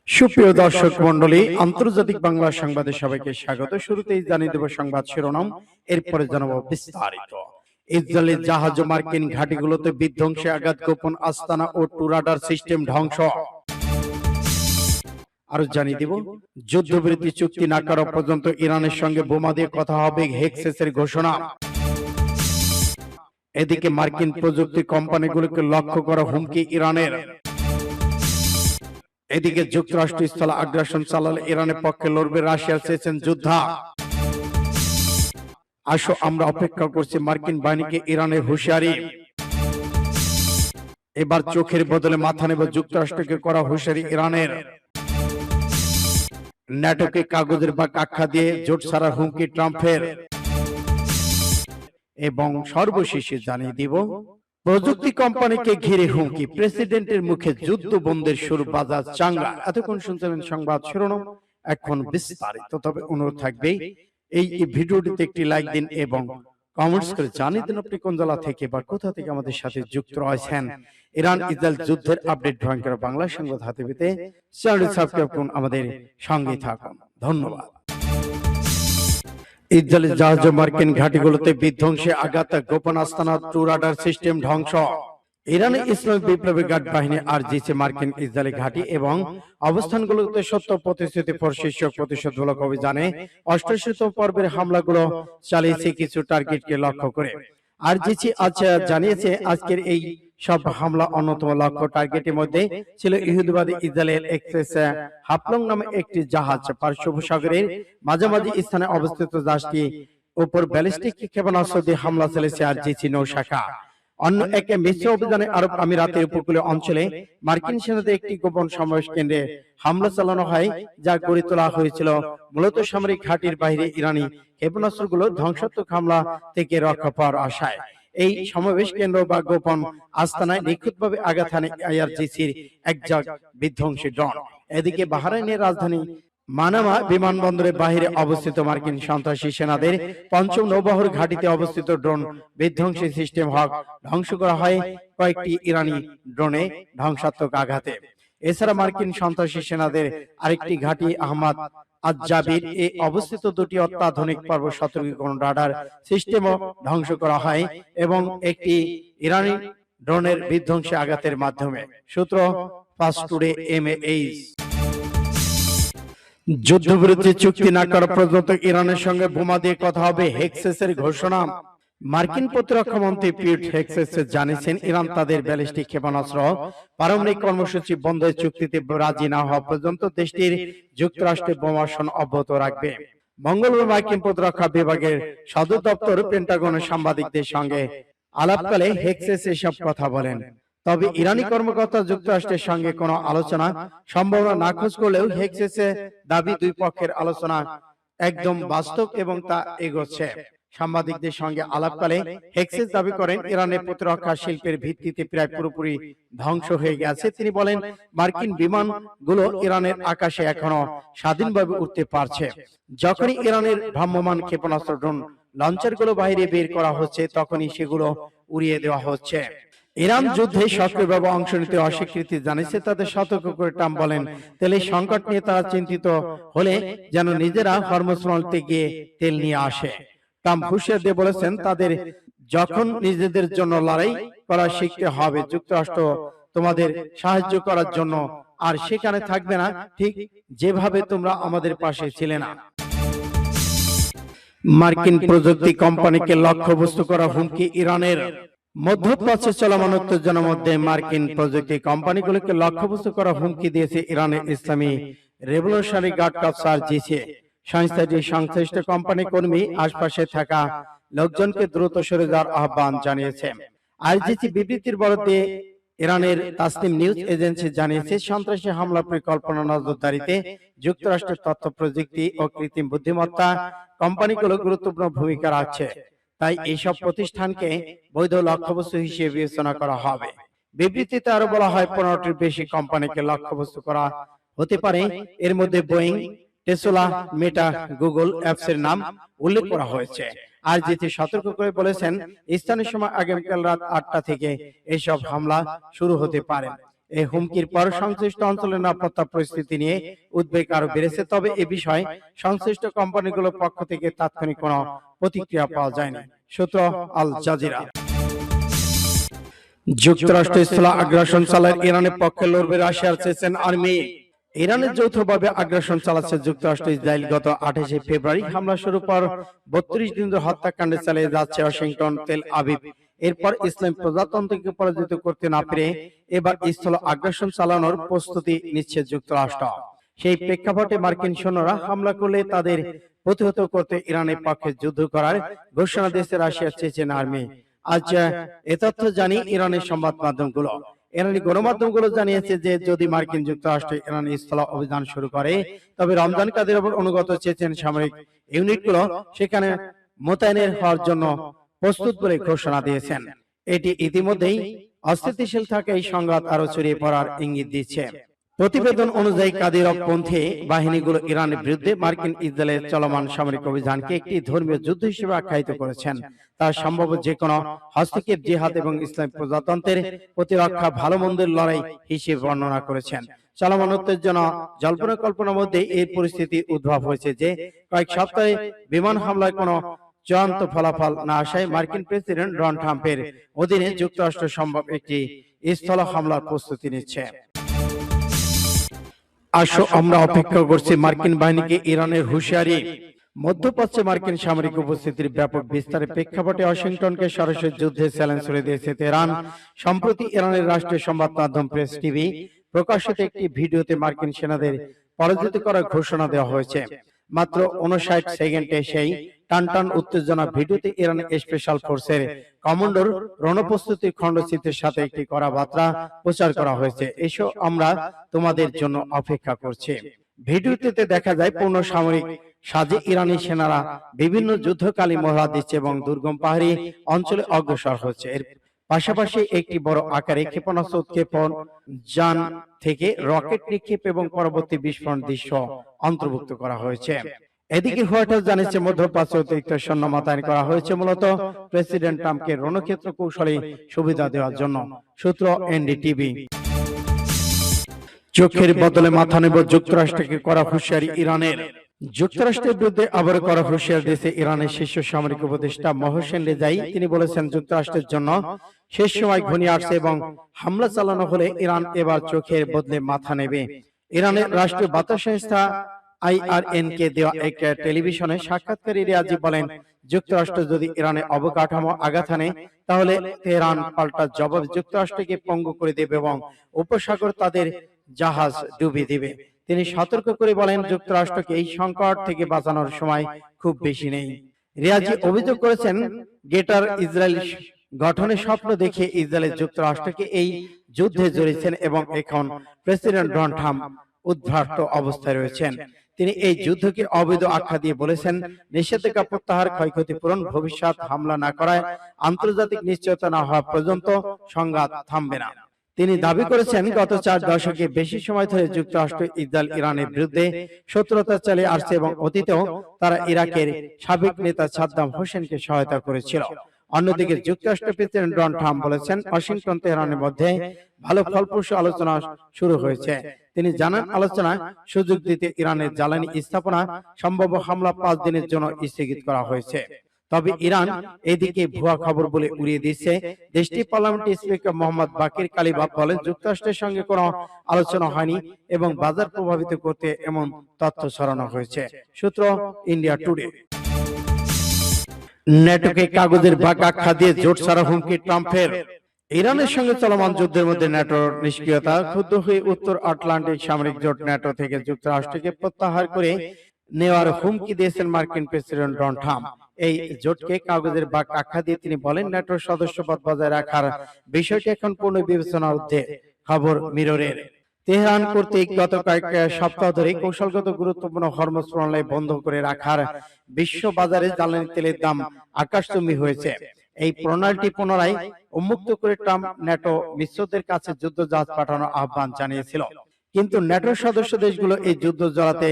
সুপ্রিয় দর্শক মণ্ডলী, আন্তর্জাতিক বাংলা সংবাদে সবাইকে স্বাগত। শুরুতেই জানিয়ে দেব সংবাদ শিরোনাম, এরপরে জানাবো বিস্তারিত। ইসরায়েলের জাহাজ ও মার্কিন ঘাঁটিগুলোতে বিধ্বংসী আঘাত, গোপন আস্তানা ও টুরাডার সিস্টেম ধ্বংস। আরো জানিয়ে দেব, যুদ্ধবিরতি চুক্তি না করা পর্যন্ত ইরানের সঙ্গে বোমা দিয়ে কথা হবে, হেক্সেসের ঘোষণা। এদিকে মার্কিন প্রযুক্তি কোম্পানিগুলোকে লক্ষ্য করা হুমকি ইরানের। এদিকে যুক্তরাষ্ট্র স্থলে আগ্রাসন চালালে ইরানের পক্ষে লড়বে রাশিয়ার, চেয়েছেন যোদ্ধা। আসো আমরা অপেক্ষা করছি মার্কিন বাহিনীকে ইরানের হুঁশিয়ারি। এবার চোখের বদলে মাথা নেব, যুক্তরাষ্ট্রকে করা হুঁশিয়ারি ইরানের। ন্যাটোকে কাগজের বা আখ্যা দিয়ে জোট ছাড়ার হুমকি ট্রাম্পের। এবং সর্বশেষে জানিয়ে দিব, প্রযুক্তি কোম্পানিকে ঘিরে হুমকি, প্রেসিডেন্টের মুখে যুদ্ধ বন্ধের সুর বাজার চাঙ্গা। এতক্ষণ শুনছিলেন সংবাদ শিরোনাম, এখন বিস্তারিত। তবে অনুরোধ থাকবে এই ভিডিওটিতে একটি লাইক দিন এবং কমেন্টস করে জানিয়ে দিন আপনি কোন জেলা থেকে বা কোথা থেকে আমাদের সাথে যুক্ত রয়েছেন। ইরান ইসরায়েল যুদ্ধের আপডেট ভয়ঙ্কর বাংলা সংবাদ হাতে পেতে চ্যানেলটি সাবস্ক্রাইব করুন, আমাদের সঙ্গে থাকুন। ধন্যবাদ। ইসরায়েলের জাহাজ ও মার্কিন ঘাঁটিগুলোতে বিধ্বংসী আঘাত, গোপন আস্তানা, টুরাডার সিস্টেম ধ্বংস। ইরানের ইসলামিক বিপ্লবী গার্ড বাহিনী আরজিসি মার্কিন ইসরায়েলি ঘাঁটি এবং অবস্থানগুলোতে সত্য প্রতিশ্রুতি পর শীর্ষক প্রতিশোধমূলক অভিযানে 88তম পর্বের হামলাগুলো চালিয়েছে কিছু টার্গেটকে লক্ষ্য করে। আরজিসি আজ জানিয়েছে, আজকের এই সব হামলা অন্যতম লক্ষ্য টার্গেটের মধ্যে ছিল ইহুদিবাদী ইসরায়েলের এক্সপ্রেস হাফলং নামে একটি জাহাজ। পারস্য উপসাগরের মাঝামাঝি স্থানে অবস্থিত জাহাজটি উপর ব্যালিস্টিক ক্ষেপণাস্ত্র দিয়ে হামলা চালিয়েছে আরজিসি নৌ শাখা। অন্য এক মিশ্র অভিযানে আরব আমিরাতের উপকূলীয় অঞ্চলে মার্কিন সেনাদের একটি গোপন সমাবেশ কেন্দ্রে হামলা চালানো হয়, যা গড়ে তোলা হয়েছিল মূলত সামরিক ঘাঁটির বাইরে ইরানি ক্ষেপণাস্ত্রগুলো ধ্বংসাত্মক হামলা থেকে রক্ষা পাওয়ার আশায়। এই সমাবেশ কেন্দ্র বা গোপন আস্তানায় নিখুঁতভাবে আঘাত হানে আইআরজিসির একজন বিধ্বংসী ড্রোন। এদিকে বাহরাইনের রাজধানী মানামা বিমানবন্দরের বাহিরে অবস্থিত মার্কিন সন্ত্রাসী সেনাদের পঞ্চম নৌবহর ঘাঁটিতে অবস্থিত ড্রোন বিধ্বংসী সিস্টেম হক ধ্বংস করা হয় কয়েকটি ইরানি ড্রোনে ধ্বংসাত্মক আঘাতে। এছাড়া মার্কিন সন্ত্রাসী সেনাদের আরেকটি ঘাঁটি আহমদ আজ-জাবির এ অবস্থিত দুটি অত্যাধুনিক পর্বত সতর্কীকরণ রাডার সিস্টেমও ধ্বংস করা হয় এবং একটি ইরানি ড্রোনের বিধ্বংসী আঘাতের মাধ্যমে। সূত্র ফাস্ট টুডে এমএএইচ। যুদ্ধবিরতি চুক্তি না করা পর্যন্ত ইরানের সঙ্গে বোমা দিয়ে কথা হবে, হেক্সেসের ঘোষণা। মার্কিন প্রতিরক্ষা মন্ত্রী পিট হেক্সেস জানিয়েছেন, ইরান তাদের ব্যালিস্টিক ক্ষেপণাস্ত্র পারমাণবিক কর্মসূচি বন্ধের চুক্তিতে রাজি না হওয়া পর্যন্ত দেশটির যুক্তরাষ্ট্রের বোমাবর্ষণ অব্যাহত রাখবে। মঙ্গলবার মার্কিন প্রতিরক্ষা বিভাগের সদর দপ্তর পেন্টাগনের সাংবাদিকদের সঙ্গে আলাপকালে হেক্সেস এসব কথা বলেন। তবে ইরানি কর্মকর্তা যুক্তরাষ্ট্রের সঙ্গে কোনো আলোচনা সম্ভাবনা নাকচ করলেও হেক্সেসের দাবি দুই পক্ষের আলোচনা একদম বাস্তব এবং তা এগোচ্ছে। সাংবাদিকদের সঙ্গে আলাপকালে হেক্সেস দাবি করেন, ইরানের প্রতিরক্ষা শিল্পের ভিত্তিতে প্রায় পুরোপুরি ধ্বংস হয়ে গেছে। তিনি বলেন, মার্কিন বিমানগুলো ইরানের আকাশে এখনো স্বাধীনভাবে উঠতে পারছে। যখনই ইরানের ভ্রাম্যমাণ ক্ষেপণাস্ত্র ড্রোন লঞ্চারগুলো বাইরে বের করা হচ্ছে, তখনই সেগুলো উড়িয়ে দেওয়া হচ্ছে। ইরান যুদ্ধে সক্রিয়ভাবে অংশ নিতে অস্বীকৃতি জানিয়েছে, তাদের সতর্ক করে ট্রাম্প বলেন, তেলের সংকট নিয়ে তারা চিন্তিত হলে যেন নিজেরা কর্মস্থলতে গিয়ে তেল নিয়ে আসে। ট্রাম্প হুঁশিয়ার দিয়ে বলেছেন, তাদের যখন নিজেদের জন্য লড়াই করা শিখতে হবে, যুক্তরাষ্ট্র তোমাদের সাহায্য করার জন্য আর সেখানে থাকবে না, ঠিক যেভাবে তোমরা আমাদের পাশে ছিলে না। মার্কিন প্রযুক্তি কোম্পানিকে লক্ষ্যবস্তু করা হুমকি ইরানের। মধ্যপ্রাচ্যে চলমান উত্তেজনার মধ্যে মার্কিন প্রযুক্তি কোম্পানিগুলোকে লক্ষ্যবস্তু করা হুমকি দিয়েছে ইরানের ইসলামী রেভলিউশনারি গার্ড কর্পস আরজিসি। সংস্থাটির সংশ্লিষ্ট কোম্পানি কর্মী আশপাশে থাকা লোকজনকে দ্রুত সরে যাওয়ার আহ্বান জানিয়েছে। আরজিসি বিবৃতির বরাতে ইরানের তাসনিম নিউজ এজেন্সি জানিয়েছে, সন্ত্রাসী হামলা পরিকল্পনা নজরদারিতে যুক্তরাষ্ট্রের তথ্য প্রযুক্তি ও কৃত্রিম বুদ্ধিমত্তা কোম্পানিগুলো গুরুত্বপূর্ণ ভূমিকা রাখছে। তাই এইসব প্রতিষ্ঠানকে বৈধ লক্ষ্যবস্তু হিসেবে বিবেচনা করা হবে। বিবৃতিতে আরো বলা হয়, 15টির বেশি কোম্পানিকে লক্ষ্যবস্তু করা হতে পারে। এর মধ্যে বোয়িং, টেসলা, মেটা, গুগল অ্যাপস এর নাম উল্লেখ করা হয়েছে। আরজিসি সতর্ক করে বলেছেন, স্থানীয় সময় আগামীকাল রাত 8টা থেকে এসব হামলা শুরু হতে পারে। এই হুমকির পর সংশ্লিষ্ট অঞ্চলের নিরাপত্তা পরিস্থিতি নিয়ে উদ্বেগ আরো বেড়েছে। তবে এ বিষয়ে সংশ্লিষ্ট কোম্পানিগুলোর পক্ষ থেকে তাৎক্ষণিক কোনো প্রতিক্রিয়া পাওয়া যায়নি। সূত্র আল জাজিরা। যুক্তরাষ্ট্র স্থল আগ্রাসন চালায় ইরানের পক্ষে লড়বে রাশিয়ার চেচেন আর্মি। ইরানের যৌথভাবে আগ্রাসন চালাচ্ছে যুক্তরাষ্ট্র। ইসরায়েল গত 28 ফেব্রুয়ারি হামলা শুরু পর 32 দিন ধরে হত্যাকাণ্ডে চালিয়ে যাচ্ছে ওয়াশিংটন, তেল আবিব। এরপর ইসলাম প্রজাতন্ত্রকে পরাজিত করতে না পেরে এবার স্থল আগ্রাসন চালানোর প্রস্তুতি নিচ্ছে যুক্তরাষ্ট্র। সেই প্রেক্ষাপটে মার্কিন সৈন্যরা হামলা করলে তাদের প্রতিহত করতে ইরানের পক্ষে যুদ্ধ করার ঘোষণা দিয়েছে রাশিয়ার চেচেন আর্মি। আজ এ তথ্য জানি ইরানের সংবাদ মাধ্যমগুলো। ইরানি গণমাধ্যমগুলো জানিয়েছে যে যদি মার্কিন যুক্তরাষ্ট্র ইরানি স্থল অভিযান শুরু করে তবে রমজান কাদের উপর অনুগত চেচেন সামরিক ইউনিটগুলো সেখানে মোতায়েন হওয়ার জন্য প্রস্তুত বলে ঘোষণা দিয়েছেন। এটি ইতিমধ্যেই অস্থিতিশীল থাকে এই সংঘাত আরো ছড়িয়ে পড়ার ইঙ্গিত দিচ্ছে। প্রতিবেদন অনুযায়ী কাদিরভ পন্থী বাহিনীগুলো ইরানের বিরুদ্ধে মার্কিন ইসরায়েলের চলমান সামরিক অভিযানকে একটি ধর্মীয় যুদ্ধ হিসেবে আখ্যায়িত করেছেন। তার সম্ভব যে কোনো হস্তক্ষেপ জিহাদ এবং ইসলাম প্রজাতন্ত্রের প্রতিরক্ষা ভালো মন্দের লড়াই হিসেবে বর্ণনা করেছেন। চলমান উত্তেজনা জল্পনা কল্পনার মধ্যে এই পরিস্থিতি উদ্ভব হয়েছে যে কয়েক সপ্তাহে বিমান হামলায় কোনো চূড়ান্ত ফলাফল না আসায় মার্কিন প্রেসিডেন্ট ডোনাল্ড ট্রাম্পের অধীনে যুক্তরাষ্ট্র সম্ভব একটি স্থল হামলার প্রস্তুতি নিচ্ছে। আসো আমরা অপেক্ষা করছি মার্কিন বাহিনীকে ইরানের হুঁশিয়ারি। মধ্যপ্রাচ্যে মার্কিন সামরিক উপস্থিতির ব্যাপক বিস্তারের প্রেক্ষাপটে ওয়াশিংটনকে সরাসরি যুদ্ধে চ্যালেঞ্জ করে দিয়েছে তেহরান। সম্প্রতি ইরানের রাষ্ট্রীয় সংবাদ মাধ্যম প্রেস টিভি প্রকাশিত একটি ভিডিওতে মার্কিন সেনাদের পরাজিত করার ঘোষণা দেওয়া হয়েছে। মাত্র 59 সেকেন্ডে সেই টানটান উত্তেজনা ভিডিওতে ইরান স্পেশাল ফোর্সের কমান্ডার রণপ্রস্তুতির খণ্ডচিত্রের সাথে একটি কড়া বার্তা প্রচার করা হয়েছে। এসো আমরা তোমাদের জন্য অপেক্ষা করছি। ভিডিওটিতে দেখা যায় পূর্ণ সামরিক সাজে ইরানি সেনারা বিভিন্ন যুদ্ধকালী মহড়া দিচ্ছে এবং দুর্গম পাহাড়ি অঞ্চলে অগ্রসর হচ্ছে। এর পাশাপাশি একটি বড় আকারে ক্ষেপণাস্ত্র উৎক্ষেপণ যান থেকে রকেট নিক্ষেপ এবং পরবর্তী বিস্ফোরণ দৃশ্য অন্তর্ভুক্ত করা হয়েছে। এদিকে হোয়াইট হাউস জানিয়েছে মধ্যপ্রাচ্যে অতিরিক্ত সৈন্য মোতায়েন করা হয়েছে মূলত প্রেসিডেন্ট ট্রাম্পকে রণক্ষেত্র কৌশলে সুবিধা দেওয়ার জন্য। সূত্র এনডিটিভি। চোখের বদলে মাথা নেব, যুক্তরাষ্ট্রকে করা হুঁশিয়ারি ইরানের। যুক্তরাষ্ট্রের বিরুদ্ধে আবার করা হুঁশিয়ার দিয়েছে ইরানের শীর্ষ সামরিক উপদেষ্টা মোহসেন রেজাই। তিনি বলেছেন যুক্তরাষ্ট্রের জন্য শেষ সময় ঘনিয়ে আসছে এবং হামলা চালানো হলে ইরান এবার চোখের বদলে মাথা নেবে। ইরানের রাষ্ট্রীয় বার্তা সংস্থা IRN কে দেওয়া এক টেলিভিশনে সাক্ষাৎকারী রেজাই বলেন যুক্তরাষ্ট্র যদি ইরানে অবকাঠামো আঘাত হানে তাহলে তেহরান পাল্টা জবাব যুক্তরাষ্ট্রকে পঙ্গু করে দেবে এবং উপসাগর তাদের জাহাজ ডুবিয়ে দেবে। তিনি সতর্ক করে বলেন যুক্তরাষ্ট্রকে এই সংকট থেকে বাঁচানোর সময় খুব বেশি নেই। রিয়াজি অভিযোগ করেছেন গ্রেটার ইসরায়েল গঠনের স্বপ্ন দেখে ইসরায়েল যুক্তরাষ্ট্রকে এই যুদ্ধে জড়িয়েছেন এবং এখন প্রেসিডেন্ট ডোনাল্ড ট্রাম্প উদ্ভ্রান্ত অবস্থায় রয়েছেন। তিনি এই যুদ্ধকে অবৈধ আখ্যা দিয়ে বলেছেন নিষেধাজ্ঞা প্রত্যাহার, ক্ষয়ক্ষতি পূরণ, ভবিষ্যৎ হামলা না করায় আন্তর্জাতিক নিশ্চয়তা না হওয়া পর্যন্ত সংঘাত থামবে না। তিনি দাবি করেছেন গত 4 দশকে বেশি সময় ধরে যুক্তরাষ্ট্র ইসরায়েল ইরানের বিরুদ্ধে শত্রুতা চালিয়ে আসছে এবং অতীতেও তারা ইরাকের সাবেক নেতা সাদ্দাম হোসেনকে সহায়তা করেছিল। অন্যদিকে যুক্তরাষ্ট্র প্রেসিডেন্ট ডোনাল্ড ট্রাম্প বলেছেন ওয়াশিংটন তেহরানের মধ্যে ভালো ফলপ্রসূ আলোচনা শুরু হয়েছে। তিনি জানান আলোচনায় সুযোগ দিতে ইরানের জ্বালানি স্থাপনা সম্ভাব্য হামলা 5 দিনের জন্য স্থগিত করা হয়েছে। তবে ইরান এদিকে ভুয়া খবর বলে উড়িয়ে দিচ্ছে। দেশটির পার্লামেন্টের স্পিকার মোহাম্মদ বাকির কালিবাফ বলেন যুক্তরাষ্ট্রের সঙ্গে কোনো আলোচনা হয়নি এবং বাজার প্রভাবিত করতে এমন তথ্য ছড়ানো হয়েছে। সূত্র ইন্ডিয়া টুডে। ন্যাটোকে কাগজের বাঘ আখ্যা দিয়ে জোট ছাড়া হুমকি ট্রাম্পের। ইরানের সঙ্গে চলমান যুদ্ধের মধ্যে ন্যাটোর নিষ্ক্রিয়তা ক্ষুব্ধ হয়ে উত্তর আটলান্টিক সামরিক জোট ন্যাটো থেকে যুক্তরাষ্ট্রকে প্রত্যাহার করে নেওয়ার হুমকি দিয়েছেন মার্কিন প্রেসিডেন্ট ডোনাল্ড ট্রাম্প। এই জোটকে কাগজের বাঘ আখ্যা দিয়ে তিনি বলেন ন্যাটোর সদস্যপদ বজায় রাখার বিষয়টি এখন পূর্ণ বিবেচনার ঊর্ধ্বে। খবর মিররের। তেহরান কর্তৃক গত কয়েক সপ্তাহ ধরে কৌশলগত গুরুত্বপূর্ণ হরমুজ প্রণালী বন্ধ করে রাখার বিশ্ব বাজারে জ্বালানি তেলের দাম আকাশচুম্বী হয়েছে। এই প্রণালীটি পুনরায় উন্মুক্ত করে ট্রাম্প ন্যাটো মিত্রদের কাছে যুদ্ধ জাহাজ পাঠানোর আহ্বান জানিয়েছিল, কিন্তু ন্যাটোর সদস্য দেশগুলো এই যুদ্ধ জড়াতে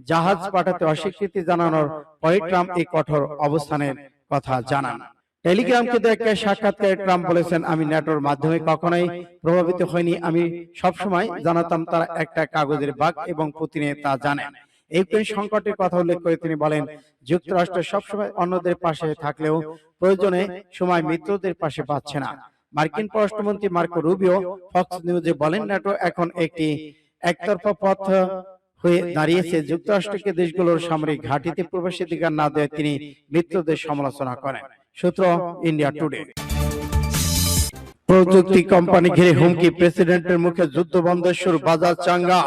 জাহাজ পাঠাতে অস্বীকৃতি জানানোর পরে ট্রাম্প এই কঠোর অবস্থানের কথা জানান। টেলিগ্রামকে দেয়া এক সাক্ষাৎকারে ট্রাম্প বলেছেন, আমি ন্যাটোর মাধ্যমে কখনোই প্রভাবিত হয়নি। আমি সবসময় জানতাম তারা একটা কাগজের বাঘ এবং পুতিনে তা জানেন। ইউক্রেন সংকটের কথা উল্লেখ করে তিনি বলেন, যুক্তরাষ্ট্র সবসময় অন্যদের পাশে থাকলেও প্রয়োজনে সময় মিত্রদের পাশে পাচ্ছে না। মার্কিন পররাষ্ট্রমন্ত্রী মার্কো রুবিও ফক্স নিউজে বলেন, ন্যাটো এখন একটি একতরফা পথ হয়ে দাঁড়িয়েছে। যুক্তরাষ্ট্রকে দেশগুলোর সামরিক ঘাঁটিতে প্রবেশাধিকার না দেয় তিনি মিত্রদের সমালোচনা করেন। সূত্র ইন্ডিয়া টুডে। প্রযুক্তি কোম্পানি ঘিরে হুমকি, প্রেসিডেন্টের মুখে যুদ্ধ বন্ধের সুর, বাজার চাঙ্গা।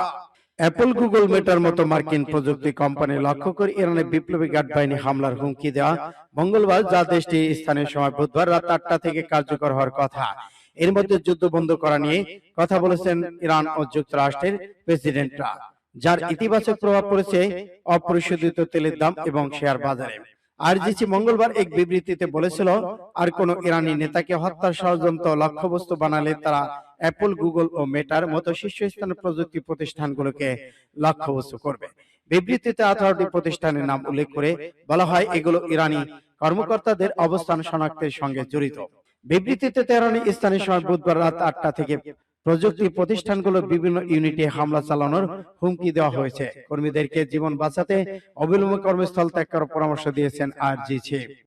অ্যাপল, গুগল, মেটার মতো মার্কিন প্রযুক্তি কোম্পানি লক্ষ্য করে ইরানের বিপ্লবী গার্ড বাহিনী হামলার হুমকি দেওয়া মঙ্গলবার, যা দেশটি স্থানীয় সময় বুধবার রাত 8টা থেকে কার্যকর হওয়ার কথা। এর মধ্যে যুদ্ধ বন্ধ করা নিয়ে কথা বলেছেন ইরান ও যুক্তরাষ্ট্রের প্রেসিডেন্টরা, যার ইতিবাচক প্রভাব পড়েছে অপরিশোধিত তেলের দাম এবং শেয়ার বাজারে। আরজিসি মঙ্গলবার এক বিবৃতিতে বলেছিল, আর কোন ইরানি নেতাকে হত্যার ষড়যন্ত্র লক্ষ্যবস্তু বানালে তারা অ্যাপল, গুগল ও মেটার মতো শীর্ষস্থানীয় প্রযুক্তি প্রতিষ্ঠানগুলোকে লক্ষ্যবস্তু করবে। বিবৃতিতে 18টি প্রতিষ্ঠানের নাম উল্লেখ করে বলা হয়, এগুলো ইরানি কর্মকর্তাদের অবস্থান শনাক্তের সঙ্গে জড়িত। বিবৃতিতে তেহরানে স্থানীয় সময় বুধবার রাত 8টা থেকে প্রযুক্তি প্রতিষ্ঠানগুলোর বিভিন্ন ইউনিটে হামলা চালানোর হুমকি দেওয়া হয়েছে। কর্মীদেরকে জীবন বাঁচাতে অবিলম্বে কর্মস্থল ত্যাগ করার পরামর্শ দিয়েছেন আরজিসি।